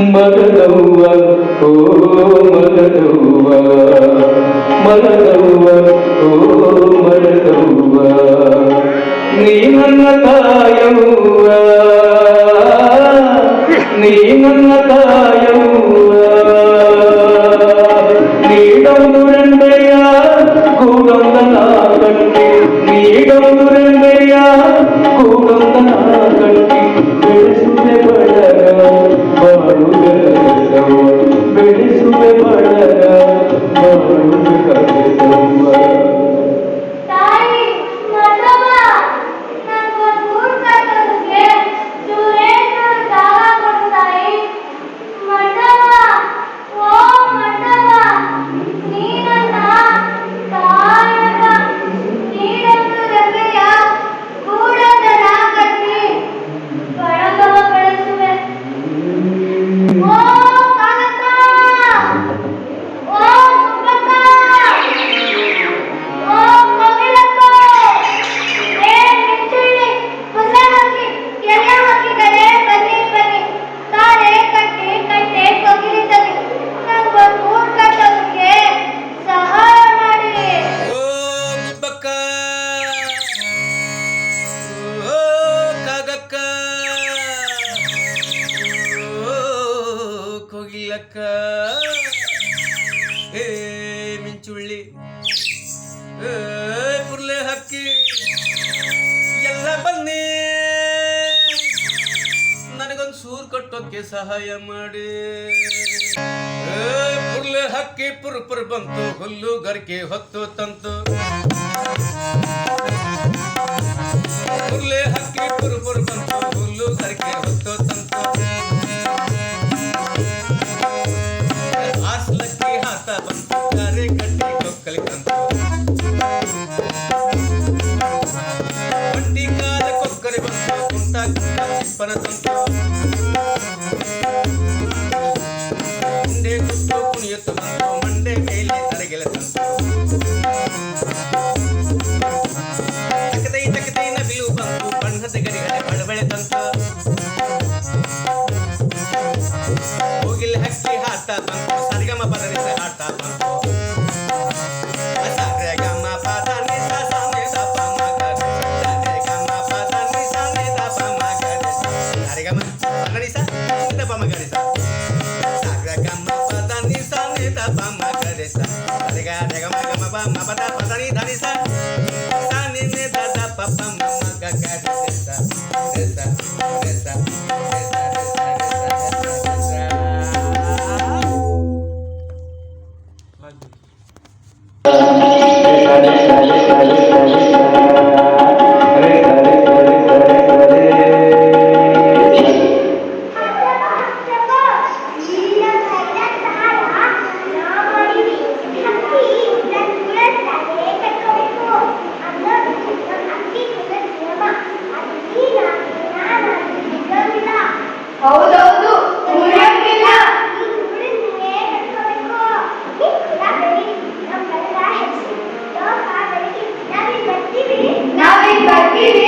ಮಗದವ್ವ ಓ ಮಗದವ್ವ ಮಗದವ್ವ ಓ ಮಗದವ್ವ ನೀ ನನ್ನ ತಾಯವ್ವ ನೀ ನನ್ನ ತಾಯವ್ವ ನೀಡೊಂದು ರೆಂಬೆಯ ಕೂಡೊಂದ ನಾಗಟ್ಟಿ ನೀಡೊಂದು ರೆಂಬೆಯ ಕೂಡೊಂದ ನಾಗಟ್ಟಿ ಬೆಳೆಸುವೆ ಬಡಗ ಬೆಳೆಸುವೆ ಬಡಗ ತಾಯಿ ಏ ಮಿಂಚುಳ್ಳಿ ಪುರ್ಲೆ ಹಕ್ಕಿ ಎಲ್ಲ ಬನ್ನಿ ನನಗೊಂದು ಸೂರ್ ಕಟ್ಟೋಕೆ ಸಹಾಯ ಮಾಡಿ. ಪುರ್ಲೆ ಹಕ್ಕಿ ಪುರ್ ಬಂತು ಹುಲ್ಲು ಗರಿಕೆ ಹೊತ್ತು ತಂತು. ಪುರ್ಲೆ ಹಕ್ಕಿ ಪುರ್ ಬಂತು ಹುಲ್ಲು ಗರಿಕೆ ಹೊತ್ತು ತಂತು. ಆಸ್ಲಕ್ಕಿ ಹಾತ ಬಂತು ಕರೆ ಕಟ್ಟಿ ಕೊಕ್ಕಲಿ ಕಂತು. ಮಂಡಿ ಕಾಲ ಕೊಕ್ಕರೆ ಬಂತು ಕುಂಟ ಕುಂಟ ಚಿಪ್ಪನ ತಂತು. ಮುಂದೆ ಕುಟ್ಟು ಕುಣಿಯುತ್ತ ಬಂತು ಮಂಡೆ ಮೇಲೆ ತಲೆಗೆಲೆ ತಂತು. ತಕದೈ ನವಿಲು ಬಂತು ಬಣ್ಣದ ಗರಿಗಡೆ ಬಡಬಳೆ ತಂತು. ಹೋಗಿಲ್ ಹಕ್ಕಿ ಹಾಟ ಬಂತು ಸರಿಗಮ ಪದರಿಸ ಹಾಟ ಬಂತು. ಸರಿಗಮ ಪದ ನಿಸ ಸಾನೆ ದಪ ಮಗ ಸರಿಗಮ ಪದ ನಿಸ ನೆ ದಪ ಮಗ ಸರಿಗಮ ಪದ ನಿಸ ದಪ ಮಗ ಸರಿಗಮ ಪದ ನಿಸ ನೆ ದಪ ಮಗ ಸರಿಗಮ ಗಮ ಮ ಪದ ಪದ ನಿ ಧನಿ ಸ ಸಾನೆ ನೆ ದ ಪಪ ಮಗ ಗ ಸ ಸ ಸ ಹೌದೌದು ಉಳಿಯಂಗಿಲ್ಲ. ನಾವೀಗ ಬರ್ತೀವಿ.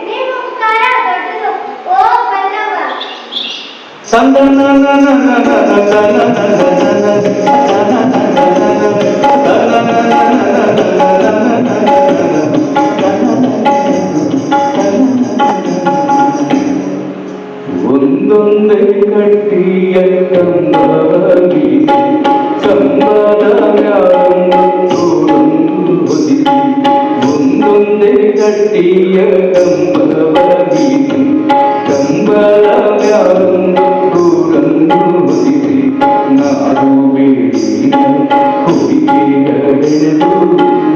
ನಿಮ್ಮ ಉಪಕಾರ ದೊಡ್ಡದು ಓ ಪಲ್ಲವ. ಒಂದೊಂದೇ ಕಟ್ಟಿಯ ಕಂಬವಾಗಿ ಹೊದಿಸಿ. ಒಂದೊಂದೇ ಕಟ್ಟಿಯ ಕಂಬವಾಗಿ ಕಂಬಳ ವ್ಯಾರೊಂದು ಕೂಡನ್ನು ಹೊದಿಸಿ. ನಾಡು ಬೇಡಿನ ಹುಡುಗಿಯ ಹೆಣೆದು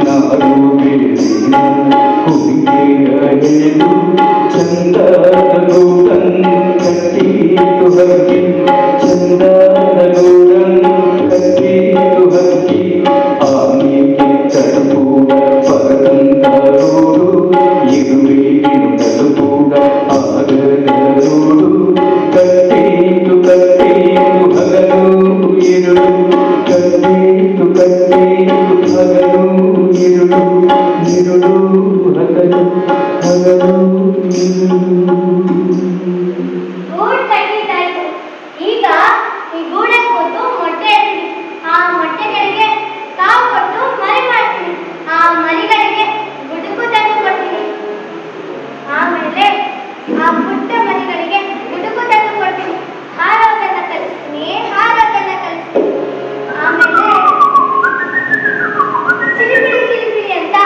ನಾಡು ಬೇಡಿನ ಹುಡುಗಿಯ ಹೆಣೆದು ಚಂದದ ಗೂಡನ್ನು ಕಟ್ಟಿತು ಹಕ್ಕಿ. ಚಂದದ ಗೂಡನ್ನು ಕಟ್ಟಿತು ಹಕ್ಕಿ. ಆಮೇಲೆ ತಡಪೂಡ ಪರತಂತರೋಡು ಇರುವೆ ಇರುಡಲು ಕೂಡ ಆಗದರೋಡು. ಕಟ್ಟಿತು ಹಗಲು ಇರುಳು ಕಟ್ಟಿತು ಹಗಲು ಇರುಳು ಇರುಳು ಹಗಲು ಹಗಲು ಇರುಳು. ಗೂಡು ಕಟ್ಟಿದ್ದಾಯ್ತು. ಈಗ ಈ ಗೂಡಕ್ಕೆ ಕೊಟ್ಟು ಮೊಟ್ಟೆ ಇಡ್ತೀನಿ. ಆ ಮೊಟ್ಟೆಗಳಿಗೆ ತಾವು ಕೊಟ್ಟು ಮರಿ ಮಾಡ್ತೀನಿ. ಆ ಮರಿಗಳಿಗೆ ಗುಡುಗು ತಂದು ಕೊಡ್ತೀನಿ. ಆಮೇಲೆ ಆ ಪುಟ್ಟ ಮರಿಗಳಿಗೆ ಗುಡುಗು ತಂದು ಕೊಡ್ತೀನಿ. ಹಾರೋದನ್ನ ಕಲಿಸ್ತೀನಿ. ಆಮೇಲೆ ಚಿಲಿಪಿಲಿ ಚಿಲಿಪಿಲಿ ಅಂತ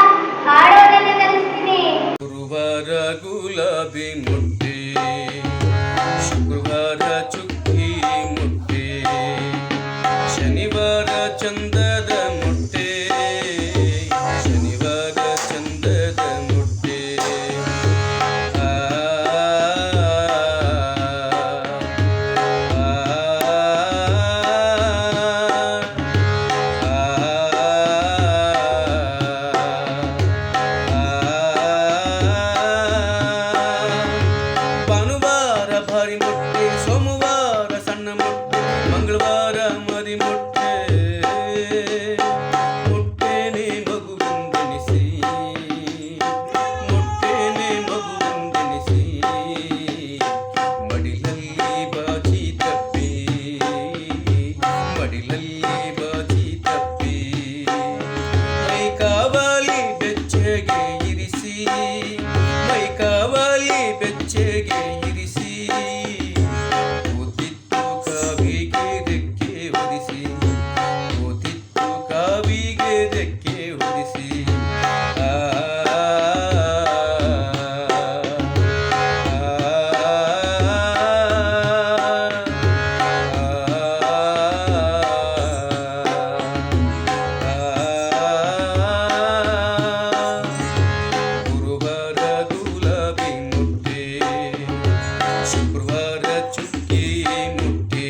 ರೆಕ್ಕೆ ಹೊರಿಸಿ ಗುರುವಾರ ಗುಲಾಬಿ ಮುಟ್ಟೆ, ಶುಕ್ರವಾರ ಚುಕ್ಕಿ ಮುಟ್ಟೆ,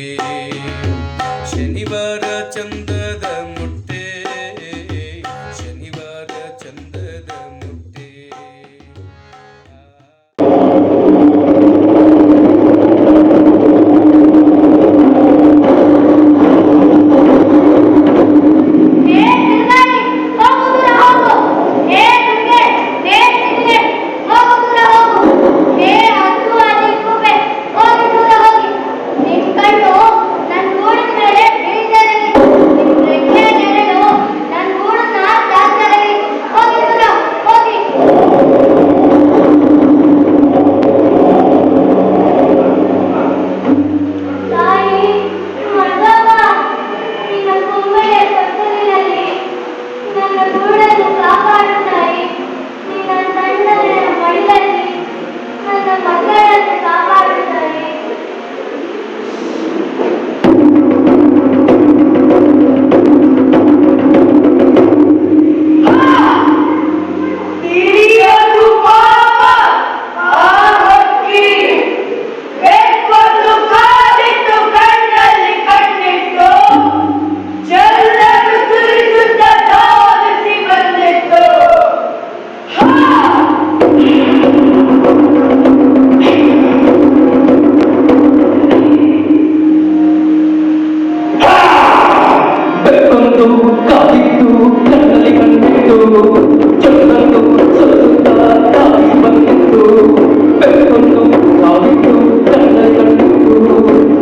ಶನಿವಾರ ಚಂದದ ಮುಟ್ಟೆ, ಶನಿವಾರ ಚಂದದ ಮುಟ್ಟೆ. ಹೇ ತಿರುಗಾಡಿ ಹೋಗು ದೂರ ಹೋಗು. ಹೇ ದುರ್ಗೆ, ಹೇ ಚಿಗುರೆ ಹೋಗು ದೂರ ಹೋಗು. ಹೇ ಹದ್ದು ಅದಿಕ್ಕುಬೆ ಹೋಗಿ ದೂರ ಹೋಗಿ. ನಿನ್ ಕಣ್ಣು ನನ್ ಗೂಡಿನ ಮೇಲೆ ಬೀಳ್ದಿರಲಿ, ನಿನ್ ರೆಕ್ಕೆ ನೆರಳು ನನ್ ಗೂಡನ್ನ ತಾಕದಿರಲಿ. ಹೋಗಿ ದೂರ ಹೋಗಿ. ತಾಯಿ ಮಗವ್ವ, ನಿನ್ನ ಕೊಂಬೆಯ ತೊಟ್ಟಲಿನಲ್ಲಿ ನನ್ನ ಗೂಡನ್ನು ಕಾಪಾಡು ತಾಯಿ. ನಿನ್ನ ತಣ್ಣನೆಯ ಮಡಿಲಲ್ಲಿ ನನ್ನ ಮಕ್ಕಳನ್ನು ಕಾಪಾಡು ತಾಯಿ. ಹಿರಿಯರು ಪಾಪ ಆ ಹಕ್ಕಿ ಬೆಕ್ಕೊಂದು ಕಾದಿಟ್ಟು ಕಣ್ಣಲ್ಲಿ ಕಣ್ಣಿಟ್ಟು ಚೆಲ್ಲನ್ನು ಸುರಿಸುತ್ತ ಧಾವಿಸಿ ಬಂದಿತ್ತು. ಬೆಕ್ಕೊಂದು ಕಾದಿತ್ತು ಕಣ್ಣಲ್ಲಿ ಕಣ್ಣಿಟ್ಟು, ಚಂದನ್ನು ಸುರಿಸುತ್ತ ಧಾವಿಸಿ ಬಂದಿತ್ತು. ಬೆಕ್ಕೊಂದು ಕಾದಿತ್ತು ಕಣ್ಣಲ್ಲಿ ಕಣ್ಣಿಟ್ಟು,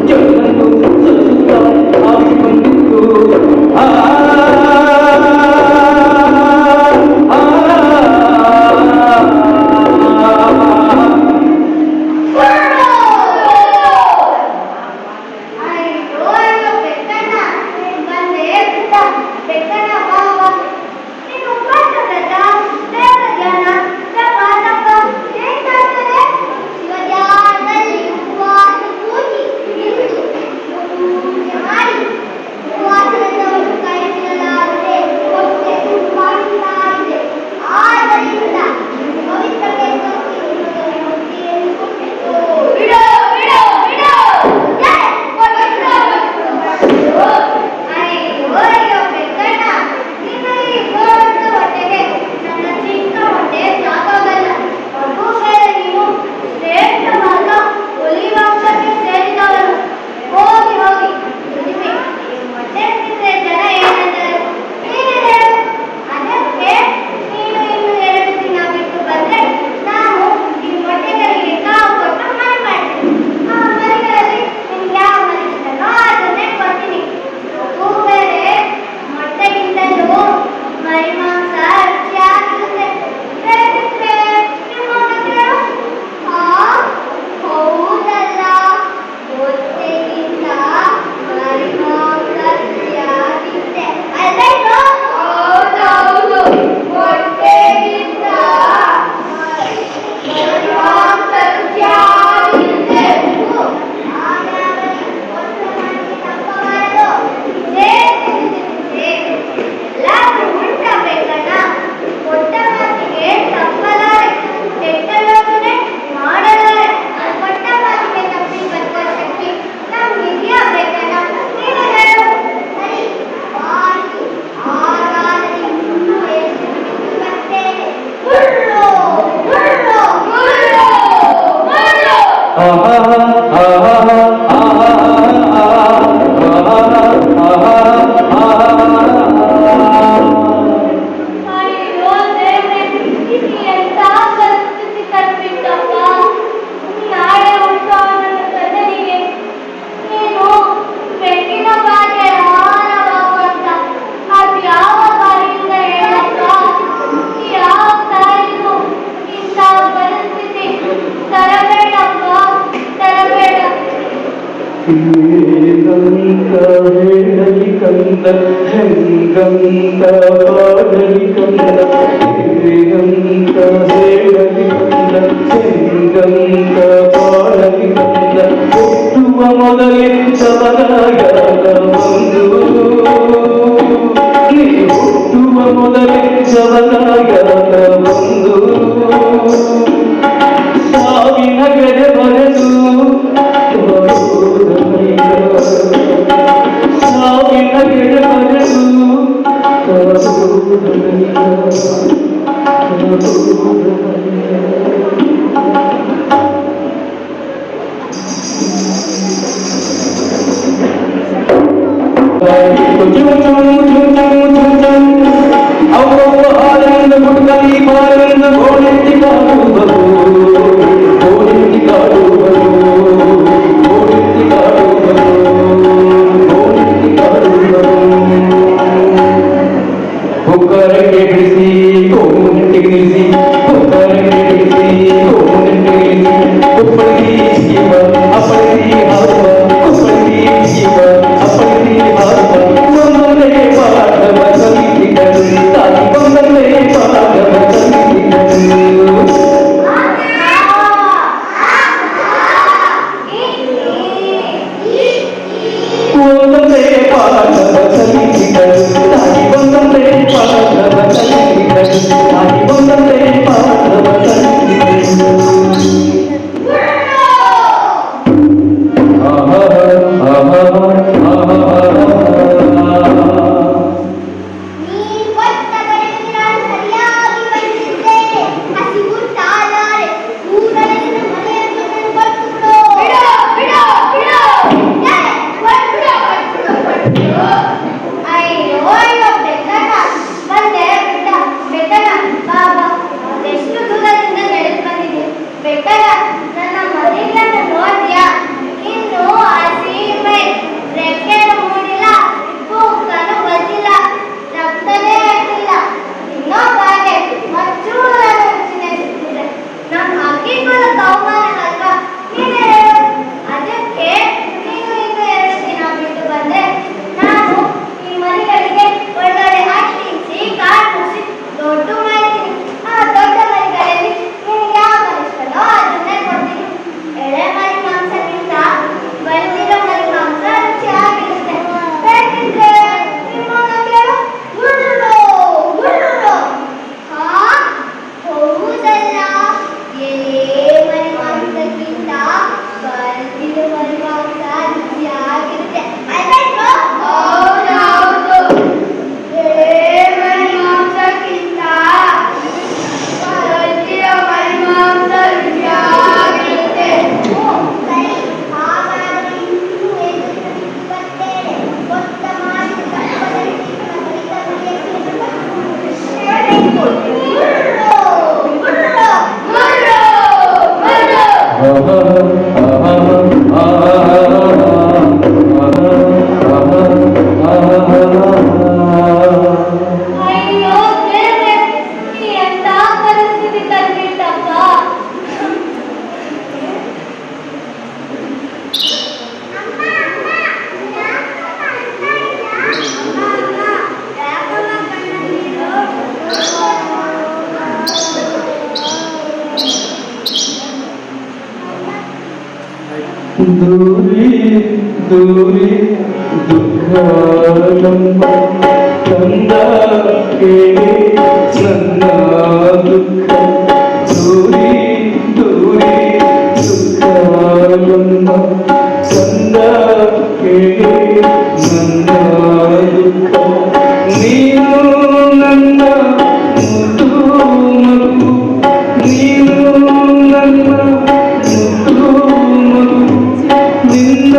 ಚಂದನ್ನು ಸುರಿಸುತ್ತ ಧಾವಿಸಿ ಬಂದಿತ್ತು. ಆ ಅಯ್ಯೋ ಅಯ್ಯೋ ಬೆಕ್ಕಣ್ಣ, ಬಂದೇ ಬಿಟ್ಟ. ಬೆಕ್ಕಣ್ಣ ಬಾ ಬಾ. ನೀನು ಉಪವಾಸ ವ್ರತ, ದೇವರ ಧ್ಯಾನ, ಜಪ ತಪ ಏನ್ ಮಾಡ್ತಾರೆ? ಶಿವಧ್ಯಾನದಲ್ಲಿ ಉಪವಾಸ ಕೂತಿ ನಿಂತು ಪೂಜೆ ಮಾಡಿ ಉಪವಾಸದವರು ಕೈ ಬಿಡಲಾರದೆ ಹೊಟ್ಟೆ ತುಂಡು ಮಾಡುತ್ತಾ ಇದೆ. ಆದ್ದರಿಂದ ಪವಿತ್ರತೆ ತಪ್ಪಿ ನಿಮಗೆ ಮುಕ್ತಿಯನ್ನು ಕೊಟ್ಟಿತು. ಬಿಡು ಬಿಡು ಬಿಡು. ಜೈ ಪವಿತ್ರ ಭಕ್ತರು. ಅಯ್ಯೋ ಅಯ್ಯೋ ಬೆಕ್ಕಣ್ಣ, ನಿನ್ನ ಈ ದೊಡ್ಡ ಹೊಟ್ಟೆಗೆ ನನ್ನ ಚಿಕ್ಕ ಹೊಟ್ಟೆ ಸಾಕಾಗಲ್ಲ. ಮಗುವೇ ನೀನು ಶ್ರೇಷ್ಠವಾದ ಒಲಿವಂಶಕ್ಕೆ ಸೇರಿದವನು. ಹೋಗಿ ಹೋಗಿ ದುಡಿಮೆ. ಈ ಹೊಟ್ಟೆ ತಿಂದ್ರೆ ಜನ ಏನಂತಾರೆ? ನೀನೇ ಹೇಳು. ಅದಕ್ಕೆ ನೀನು ಇನ್ನು 2 ದಿನ ಬಿಟ್ಟು ಬಂದ್ರೆ ನಾನು ಈ ಹೊಟ್ಟೆಗಳಿಗೆ ಕಾವು ಕೊಟ್ಟು ಮನೆ ಮಾಡ್ತೀನಿ. ಆ ಮನೆಗಳಲ್ಲಿ ನಿನ್ಗೆ ಯಾವ ಮನೆ ಇಷ್ಟನೋ ಅದನ್ನೇ ಕೊಡ್ತೀನಿ. ಅದು ಬೇರೆ ಮೊಟ್ಟೆಗಿಂತಲೂ ಮರಿ ಮಾಂಸ ರುಚಿಯಾಗಿರುತ್ತೆ. ಬೇಕಿದ್ರೆ ನಿಮ್ಮನ್ನ ಕೇಳು. ಹೌದಲ್ಲ, ಮೊಟ್ಟೆಗಿಂತ ಮರಿ ಮಾಂಸ ರುಚಿಯಾಗಿರುತ್ತೆ ಅಲ್ಲೇನು? ಹೌದೌದು, ಮೊಟ್ಟೆಗಿಂತ ಮರಿ ಮಾಂಸ ರುಚಿಯಾಗಿರುತ್ತೆ. ಹಾಗಾದರೆ ಒಂದು ಮನೆಗೆ ತಪ್ಪಬಾರದು. ಎಲ್ಲಾದ್ರೂ ಉಂಟಬೇಕಣ್ಣ. ಕೊಟ್ಟ ಮಾತಿಗೆ ತಪ್ಪಲಾರೆ, ಕೆಟ್ಟಲ್ಲೋಚನೆ ಮಾಡಲಾರೆ. ಕೊಟ್ಟ ಮಾತಿಗೆ ತಪ್ಪಿ ಬದುಕೋ ಶಕ್ತಿ ನಮ್ಗಿದೆಯಾ ಬೇಕಣ್ಣ? ನೀನು ಹೇಳು. ಸರಿ, ಆಯ್ತು. ಹಾಗಾದರೆ ಇನ್ನು ಎಷ್ಟು ಬಿಟ್ಟು ಬರ್ತೇನೆ. ಮುಳ್ಳು ಮುಳ್ಳು ಮುಳ್ಳು ಮುಳ್ಳು. ಅಯ್ಯೋ ದೇವ್ರೆ, ಇದು ಎಂತ ಪರಿಸ್ಥಿತಿ ತಂದ್ಬಿಟ್ಟಪ್ಪ. ನಾಳೆ ಉಂಟು ನನ್ನ ಕದನಿಗೆ. ನೀನು ಬೆಕ್ಕಿನ ಬಾಗೆ ಆಹಾರವಾಗು ಅಂತ ಅದ್ಯಾವ ಬಾಯಿಂದ ಹೇಳಕ್ಕ? ಯಾವ ತಾಯಿಗೂ ಇಂಥ ಪರಿಸ್ಥಿತಿ ತರಬೇಡಪ್ಪ, ತರಬೇಡ. ಏನಂತ ಹೇಳಲಿ ಕಂದ ಹೆಂಗಂತ ಪಾಡಲಿ ಕಂದ ಹೇಗಂತ ಹೇಳಲಿ ಕಂದ ಹೆಂಗಂತ ಪಾಡಲಿ ಕಂದ ಹುಟ್ಟುವ ಮೊದಲೇ ಶವರಾಯಾಗ ಬಂದು ನೀ ಹುಟ್ಟುವ ಮೊದಲೇ ಶವರಾಯಾಗ ಬಂದು ಸಾವಿನ ಗಡೆ ಬರೆದು ಸಾವಿನ ಗಡೆ ಬರೆದು ಅವ್ರವ್ವ ಹಾಲಿಂದ ಗುಡ್ಡಲಿ ಬಾಲಿಂದ ಗೋಡೆತ್ತಿ ಕಾಡುವರು ಗೋಡೆತ್ತಿ ಕಾಡುವರು ಗೋಡೆತ್ತಿ ಕಾಡುವರು ಗೋಡೆತ್ತಿ ಕಾಡುವರು ಕುಕ್ಕರಕ್ಕೆ ಬಿಡಿಸಿ ಕೋಮುನೆಟ್ಟಿ ಗಿಳಿಸಿ ಕುಕ್ಕರಕ್ಕೆ ಬಿಡಿಸಿ ಕೋಮುನೆಟ್ಟಿ ಗಿಳಿಸಿ ಕುಪ್ಪಳಿಸಿ ಶಿವ ಅಪ್ಪಳಿಸಿ ಹಾರುವ ಕುಪ್ಪಳಿಸಿ ಶಿವ ಅಪ್ಪಳಿಸಿ ಹಾರುವ ಒಂದೊಂದೇ ಪಾಠವ ಕಲಿಸಿದರು ತಾಯಿ ಒಂದೊಂದೇ ಪಾಠವ ಕಲಿಸಿದರು ಒಂದೊಂದೇ ಪಾಠವ ಕಲಿಸಿದರು ತಾಯಿ ಒಂದೊಂದೇ ಪಾಠವ ಕಲಿಸಿದರು ತಾಯಿ ಒಂದೊಂದೇ ಪಾಠವ ಕಲಿಸಿದರು दूरी दूरी दुःखलंब कंद केಳಿ ನನ್ನ ದುಃಖ दूरी दूरी दुःखलंब कंद केಳಿ ನನ್ನ ದುಃಖ ನೀನು ನನ್ನ ಮುದ್ದು ಮಗು ನೀನು ನನ್ನ ಮುದ್ದು ಮಗು ನಿನ್ನ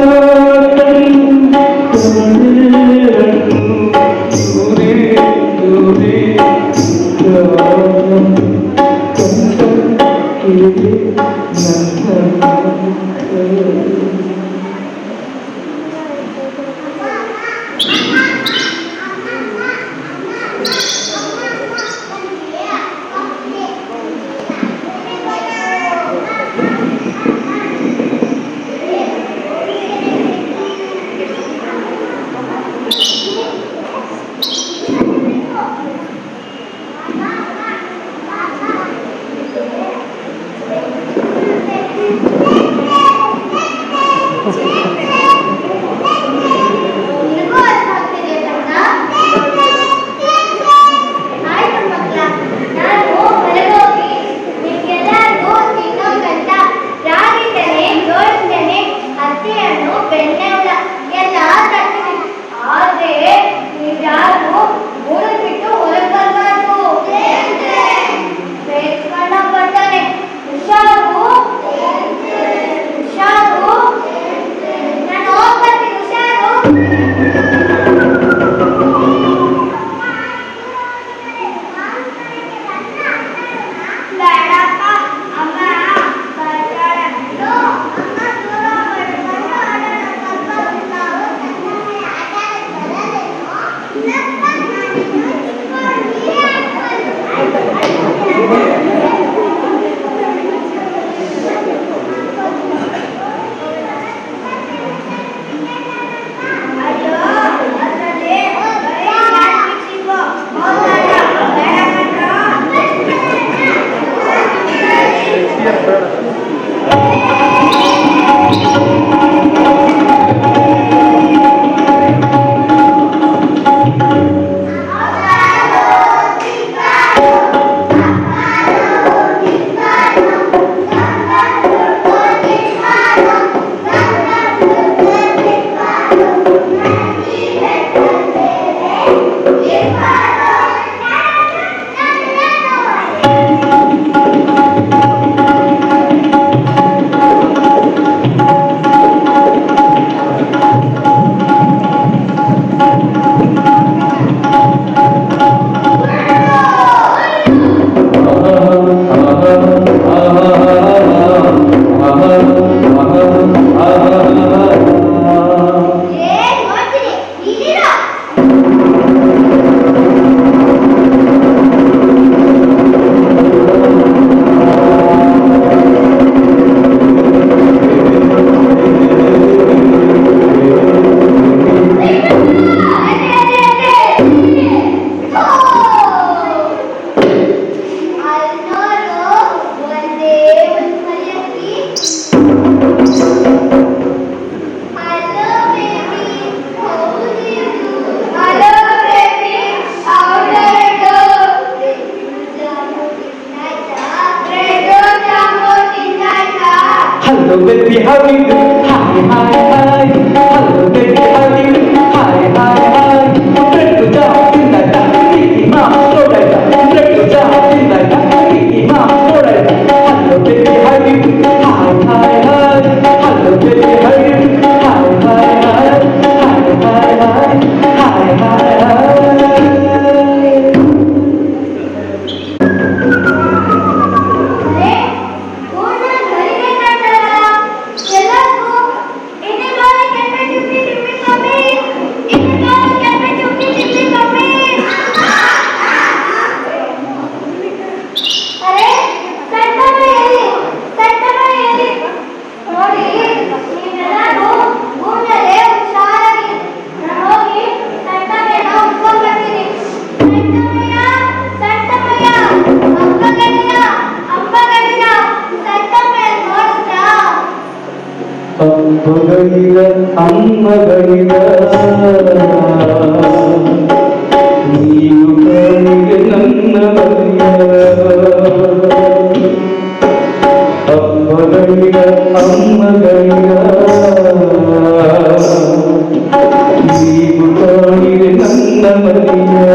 दूरी दूरी baby, how do you do? Hi, hi, hi. Hello, baby, how do you do? Hi, hi, hi. Break the jar in the dark. Mickey Mouse, go right there. Break the jar in the dark. Mickey Mouse, go right there. Hello, baby, how do you do? Hi, hi, hi. Hello, baby, how do you do? Hi, hi, hi. Hi, hi, hi. Hi, hi, hi. ಅರೆ ಪೂರ್ಣ ಧ್ವನಿಗೆ ಕಾಣ್ತಾರಲ್ಲ ಎಲ್ಲರಿಗೂ ಇನ್ನೇ ಬಾರಿ ಕೆಂಪೆ ಚುಕ್ಕಿ ತಿಮ್ಮಿ ಕಮ್ಮಿ ಇನ್ನೇ ಬಾರಿ ಕೆಂಪೆ ಚುಕ್ಕಿ ತಿಮ್ಮಿ ಕಮ್ಮಿ ಅರೆ ಸಣ್ಣಮನೆಯಲ್ಲಿ ನೋಡಿ ನೀವೆಲ್ಲರೂ ಊರಲ್ಲಿ ಹುಷಾರಾಗಿ ನಾನು ಹೋಗಿ ಸಣ್ಣಮೆನ ಉಟ್ಕೊಂಡು ಬರ್ತೀನಿ ಸಣ್ಣಮಯ್ಯ ಅಪ್ಪಗಳಿಗ ಸಣ್ಣಮ್ಮ ನೋಡಿದ್ರಾ ಅಪ್ಪಗಳಿಗ ಅಮ್ಮಗಳಿಗ ನೀವು ಕಾಣಿಗೆ ನನ್ನ ಬಲಿಯ ಅಪ್ಪಗಳಿಗ ಅಮ್ಮಗಳಿಗ ನೀವು ಕಾಣಿಗೆ ನನ್ನ ಬಲಿಯ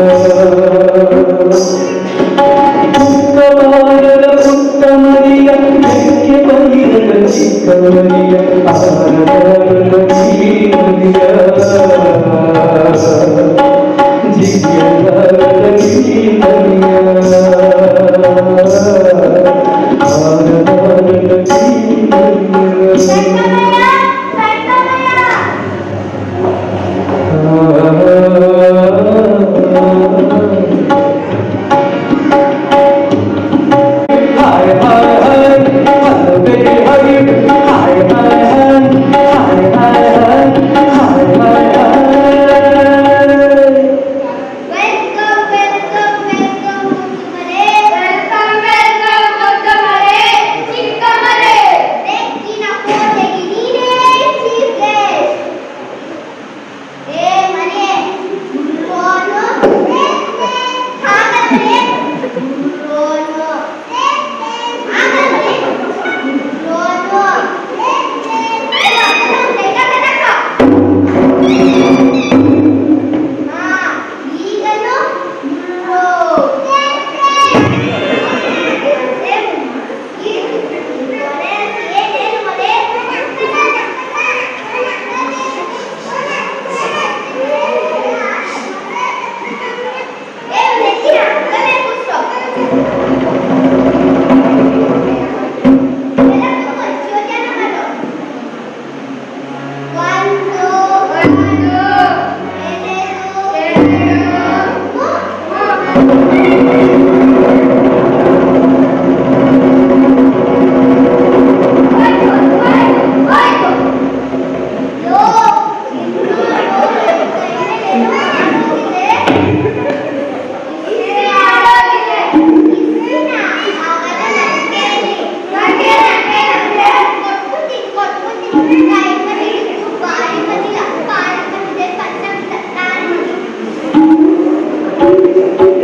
ಪುಟ್ಟವಾರದ ಪುಟ್ಟ ಮರಿಯ ಬೆಕ್ಕೆ ಬಲಿಯದ ಚಿಕ್ಕ ಮರಿಯ ಆರದ ಜೀವನಿಯ ಜಿಗಿಯಲಾರದ ಜೀವನಿಯ ಆರದ ಜೀವನಿಯ Hi, hi, hi. Hello, baby, how you do? Hi, hi, hi. Hi, hi, hi. Hi, hi, hi. ಮುತ್ತುಮರೆ ಚಿಕ್ಕಮರೆ ಬೆಕ್ಕಿನ ಕೋಟೆಗೆ ನೀನೇ ಚೀಫ್ ಗೆಸ್ಟ್ ಏ ಮನೆ ರೋನು ಹಾಗಾದ್ರೆ ರೋನು ಹಾಗಾದ್ರೆ ರೋನು ಈಗಲೂ ರೋ Thank you.